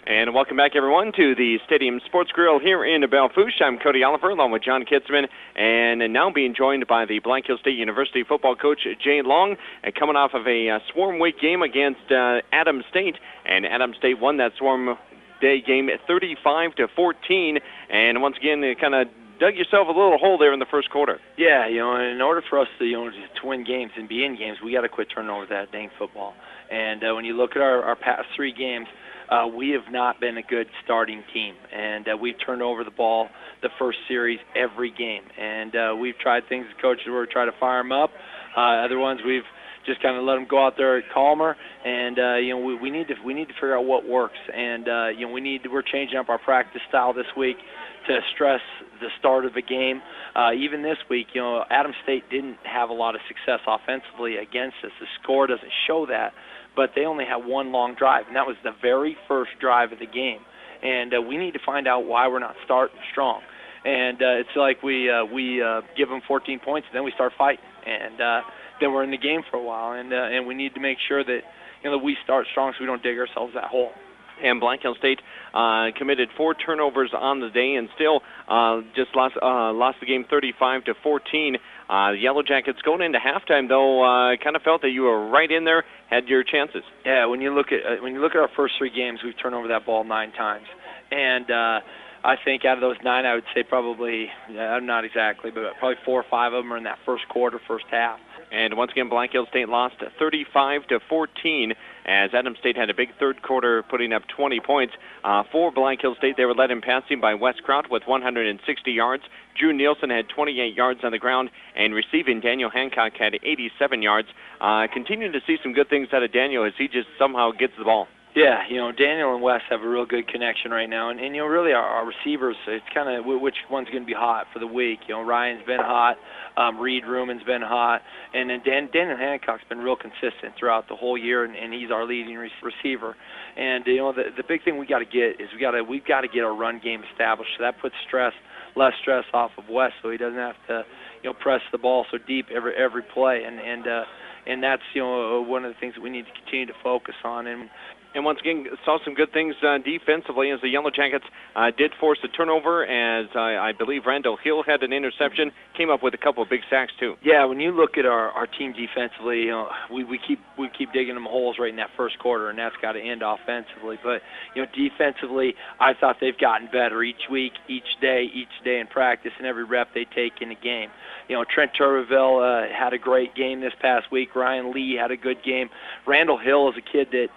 And welcome back, everyone, to the Stadium Sports Grill here in Belle Fourche. I'm Cody Oliver, along with John Kitzman, and now being joined by the Black Hills State University football coach, Jay Long, and coming off of a Swarm Week game against Adams State, and Adams State won that Swarm Day game 35-14, and once again, it kind of dug yourself a little hole there in the first quarter. Yeah, in order for us to win games and be in games, we got to quit turning over that dang football. And when you look at our past three games, we have not been a good starting team, and we've turned over the ball the first series every game. And we've tried things as coaches where we try to fire them up. Other ones we've just kind of let them go out there calmer. And we need to figure out what works. And we're changing up our practice style this week to stress the start of a game. Even this week, Adams State didn't have a lot of success offensively against us. The score doesn't show that, but they only had one long drive, and that was the very first drive of the game. And we need to find out why we're not starting strong. And it's like we give them 14 points, and then we start fighting, and then we're in the game for a while. And we need to make sure that that we start strong so we don't dig ourselves that hole. And Black Hills State committed 4 turnovers on the day, and still just lost the game 35-14. The Yellow Jackets going into halftime, though, kind of felt that you were right in there, had your chances. Yeah, when you look at our first 3 games, we've turned over that ball 9 times, and I think out of those 9, I would say probably, not exactly, but probably 4 or 5 of them are in that first quarter, first half. And once again, Black Hills State lost 35-14 as Adams State had a big third quarter, putting up 20 points. For Black Hills State, they were led in passing by Wes Kraut with 160 yards. Drew Nielsen had 28 yards on the ground, and receiving, Daniel Hancock had 87 yards. Continuing to see some good things out of Daniel as he just somehow gets the ball. Yeah, Daniel and Wes have a real good connection right now, and really our receivers, it's kind of which one's going to be hot for the week. Ryan's been hot, Reed Ruman's been hot, and then Daniel Hancock's been real consistent throughout the whole year, and he's our leading receiver. And the big thing we got to get is we've got to get our run game established. So that puts less stress off of Wes, so he doesn't have to press the ball so deep every play, and that's one of the things that we need to continue to focus on. And once again, saw some good things defensively as the Yellow Jackets did force a turnover, as I believe Randall Hill had an interception, came up with a couple of big sacks too. Yeah, when you look at our team defensively, we keep digging them holes right in that first quarter, and that's got to end offensively. But defensively, I thought they've gotten better each week, each day in practice, and every rep they take in a game. Trent Tuberville had a great game this past week. Ryan Lee had a good game. Randall Hill is a kid that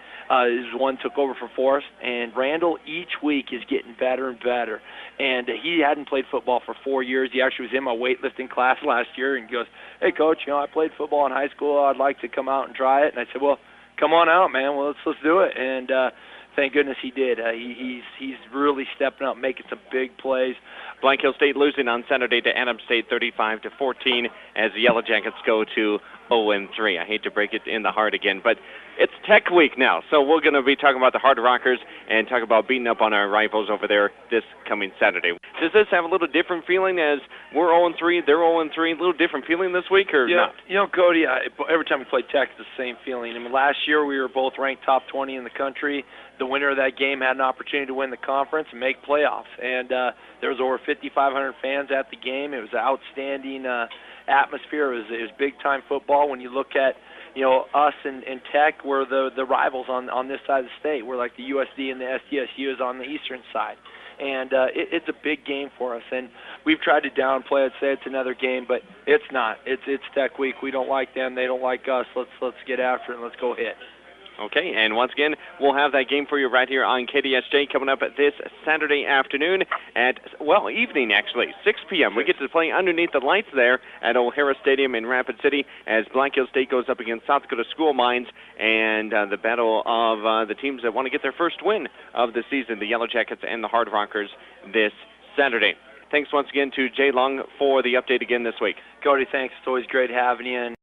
is one took over for Forrest, and Randall each week is getting better and better. And he hadn't played football for 4 years. He actually was in my weightlifting class last year, and he goes, "Hey, Coach, I played football in high school. I'd like to come out and try it." And I said, "Well, come on out, man. Well, let's do it." And thank goodness he did. He's really stepping up, making some big plays. Black Hills State losing on Saturday to Adams State 35-14 as the Yellow Jackets go to 0-3. I hate to break it in the heart again, but it's Tech Week now, so we're going to be talking about the Hard Rockers and talk about beating up on our rivals over there this coming Saturday. Does this have a little different feeling as we're 0-3, they're 0-3, a little different feeling this week or not? Cody, every time we play Tech, it's the same feeling. Last year we were both ranked top 20 in the country. The winner of that game had an opportunity to win the conference and make playoffs, and there was over 5,500 fans at the game. It was an outstanding atmosphere. It was big-time football. When you look at us and Tech, we're the rivals on this side of the state. We're like the USD and the SDSU is on the eastern side. And it's a big game for us. And we've tried to downplay it, say it's another game, but it's not. It's Tech Week. We don't like them. They don't like us. Let's get after it and let's go hit. Okay, and once again, we'll have that game for you right here on KDSJ coming up this Saturday afternoon at, evening actually, 6 p.m. We get to play underneath the lights there at O'Hara Stadium in Rapid City as Black Hills State goes up against South Dakota School Mines and the battle of the teams that want to get their first win of the season, the Yellow Jackets and the Hard Rockers this Saturday. Thanks once again to Jay Long for the update again this week. Cody, thanks. It's always great having you.